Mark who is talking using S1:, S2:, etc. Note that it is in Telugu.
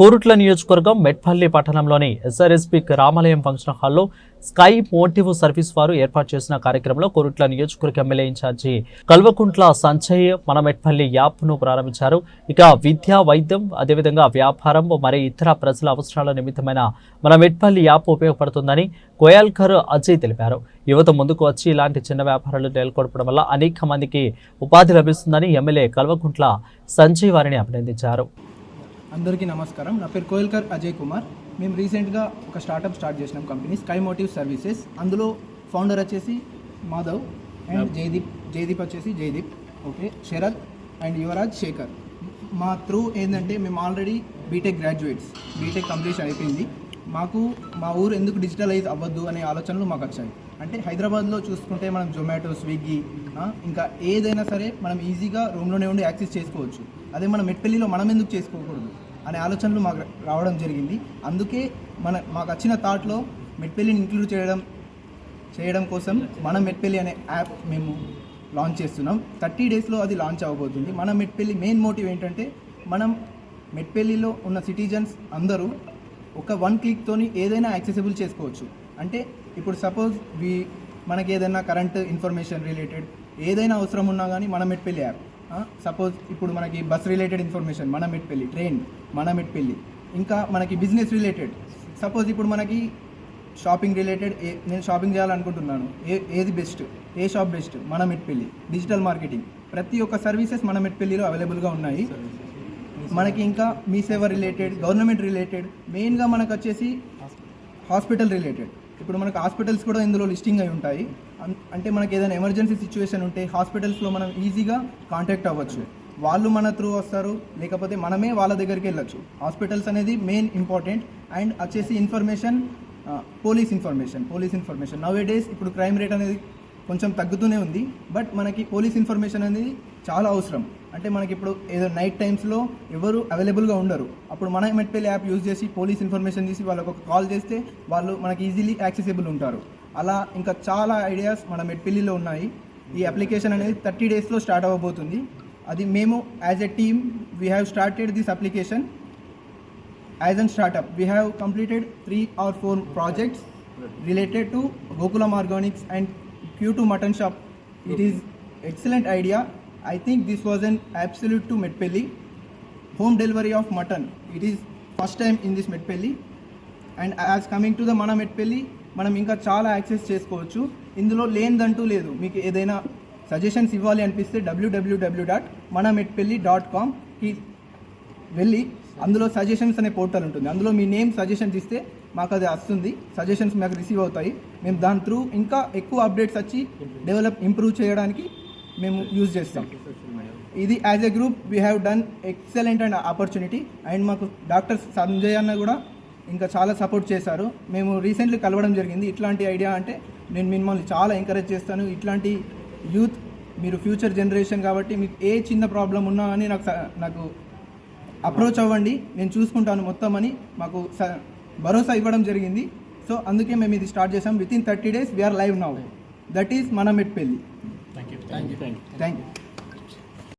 S1: కోరుట్ల నియోజకవర్గం మెట్పల్లి పట్టణంలోని ఎస్ఆర్ఎస్పీ రామాలయం ఫంక్షన్ హాల్లో స్కై మోటివ్ సర్వీస్ వారు ఏర్పాటు చేసిన కార్యక్రమంలో కోరుట్ల నియోజకవర్గ ఎమ్మెల్యే ఇన్ఛార్జి కల్వకుంట్ల సంజయ్ మన మెట్పల్లి యాప్ను ప్రారంభించారు. ఇక విద్య, వైద్యం, అదేవిధంగా వ్యాపారం మరి ఇతర ప్రజల అవసరాల నిమిత్తమైన మన మెట్పల్లి యాప్ ఉపయోగపడుతుందని కోయాల్కర్ అజయ్ తెలిపారు. యువత ముందుకు వచ్చి ఇలాంటి చిన్న వ్యాపారాలు నెలకొల్పడం వల్ల అనేక మందికి ఉపాధి లభిస్తుందని ఎమ్మెల్యే కల్వకుంట్ల సంజయ్ వారిని అభినందించారు.
S2: అందరికీ నమస్కారం. నా పేరు కోయల్కర్ అజయ్ కుమార్. మేము రీసెంట్గా ఒక స్టార్టప్ స్టార్ట్ చేసినాం కంపెనీ స్కై మోటివ్ సర్వీసెస్. అందులో ఫౌండర్ వచ్చేసి మాధవ్ అండ్ జయదీప్ వచ్చేసి జయదీప్, ఓకే, శరత్ అండ్ యువరాజ్ శేఖర్. మా త్రూ ఏంటంటే మేము already BTech graduates, BTech completion అయిపోయింది. మాకు మా ఊరు ఎందుకు డిజిటలైజ్ అవ్వద్దు అనే ఆలోచనలు మాకు వచ్చాయి. అంటే హైదరాబాద్లో చూసుకుంటే మనం జొమాటో, స్విగ్గీ, ఇంకా ఏదైనా సరే మనం ఈజీగా రూమ్లోనే ఉండి యాక్సెస్ చేసుకోవచ్చు. అదే మనం మెట్పల్లిలో మనం ఎందుకు చేసుకోకూడదు అనే ఆలోచనలు మాకు రావడం జరిగింది. అందుకే మాకు వచ్చిన థాట్లో మెట్పల్లిని ఇంక్లూడ్ చేయడం కోసం మన మెట్పల్లి అనే యాప్ మేము లాంచ్ చేస్తున్నాం. 30 డేస్లో అది లాంచ్ అవ్వబోతుంది. మన మెట్పల్లి మెయిన్ మోటివ్ ఏంటంటే మనం మెట్పల్లిలో ఉన్న సిటిజన్స్ అందరూ ఒక 1 క్లిక్తోని ఏదైనా యాక్సెసిబుల్ చేసుకోవచ్చు. అంటే ఇప్పుడు సపోజ్ మనకి ఏదైనా కరెంట్ ఇన్ఫర్మేషన్ రిలేటెడ్ ఏదైనా అవసరం ఉన్నా కానీ మన మెట్పల్లి యాప్, సపోజ్ ఇప్పుడు మనకి బస్ రిలేటెడ్ ఇన్ఫర్మేషన్ మన మెట్పల్లి, ట్రైన్ మన మెట్పల్లి, ఇంకా మనకి బిజినెస్ రిలేటెడ్, సపోజ్ ఇప్పుడు మనకి షాపింగ్ రిలేటెడ్ నేను షాపింగ్ చేయాలనుకుంటున్నాను, ఏది బెస్ట్, ఏ షాప్ బెస్ట్, మన మెట్పల్లి. డిజిటల్ మార్కెటింగ్ ప్రతి ఒక్క సర్వీసెస్ మన మెట్పల్లిలో అవైలబుల్గా ఉన్నాయి. మనకి ఇంకా మీ సేవ రిలేటెడ్, గవర్నమెంట్ రిలేటెడ్, మెయిన్గా మనకు వచ్చేసి హాస్పిటల్ రిలేటెడ్. ఇప్పుడు మనకు హాస్పిటల్స్ కూడా ఇందులో లిస్టింగ్ అయి ఉంటాయి. అంటే మనకి ఏదైనా ఎమర్జెన్సీ సిచ్యువేషన్ ఉంటే హాస్పిటల్స్లో మనం ఈజీగా కాంటాక్ట్ అవ్వచ్చు. వాళ్ళు మన త్రూ వస్తారు, లేకపోతే మనమే వాళ్ళ దగ్గరికి వెళ్ళచ్చు. హాస్పిటల్స్ అనేది మెయిన్ ఇంపార్టెంట్. అండ్ వచ్చేసి ఇన్ఫర్మేషన్, పోలీస్ ఇన్ఫర్మేషన్ నవ్ ఏ డేస్ ఇప్పుడు క్రైమ్ రేట్ అనేది కొంచెం తగ్గుతూనే ఉంది. బట్ మనకి పోలీస్ ఇన్ఫర్మేషన్ అనేది చాలా అవసరం. అంటే మనకి ఇప్పుడు ఏదో నైట్ టైమ్స్లో ఎవరు అవైలబుల్గా ఉండరు, అప్పుడు మన మెట్పల్లి యాప్ యూజ్ చేసి పోలీస్ ఇన్ఫర్మేషన్ తీసి వాళ్ళకు ఒక కాల్ చేస్తే వాళ్ళు మనకి ఈజీలీ యాక్సెసిబుల్ ఉంటారు. అలా ఇంకా చాలా ఐడియాస్ మన మెట్పల్లిలో ఉన్నాయి. ఈ అప్లికేషన్ అనేది 30 డేస్లో స్టార్ట్ అవ్వబోతుంది. అది మేము as a team we have started this application as an startup. We have completed 3 or 4 projects related to Gokulam Organics and Q2 mutton shop. It is excellent idea. I think this was an absolute to Medpelli. Home delivery of mutton. It is first time in this Medpelli. And as coming to the Mana Medpelli, మనం ఇంకా చాలా యాక్సెస్ చేసుకోవచ్చు. ఇందులో లేనిదంటూ లేదు. మీకు ఏదైనా సజెషన్స్ ఇవ్వాలి అనిపిస్తే www.manamedpelli.com కి వెళ్ళి అందులో సజెషన్స్ అనే పోర్టల్ ఉంటుంది. అందులో మీ నేమ్ సజెషన్స్ ఇస్తే మాకు అది వస్తుంది, సజెషన్స్ మాకు రిసీవ్ అవుతాయి. మేము దాని త్రూ ఇంకా ఎక్కువ అప్డేట్స్ వచ్చి ఇంప్రూవ్ చేయడానికి మేము యూజ్ చేస్తాం. ఇది as a group we have done excellent and opportunity. And మాకు డాక్టర్ సంజయ్ అన్న కూడా ఇంకా చాలా సపోర్ట్ చేశారు. మేము రీసెంట్లీ కలవడం జరిగింది. ఇట్లాంటి ఐడియా అంటే నేను మిమ్మల్ని చాలా ఎంకరేజ్ చేస్తాను. ఇట్లాంటి యూత్ మీరు ఫ్యూచర్ జనరేషన్ కాబట్టి మీకు ఏ చిన్న ప్రాబ్లం ఉన్నా అని నాకు అప్రోచ్ అవ్వండి, నేను చూసుకుంటాను మొత్తం అని మాకు భరోసా ఇవ్వడం జరిగింది. సో అందుకే మేము ఇది స్టార్ట్ చేసాం. Within 30 days we are live now. That is మన మెట్పల్లి. Thank you.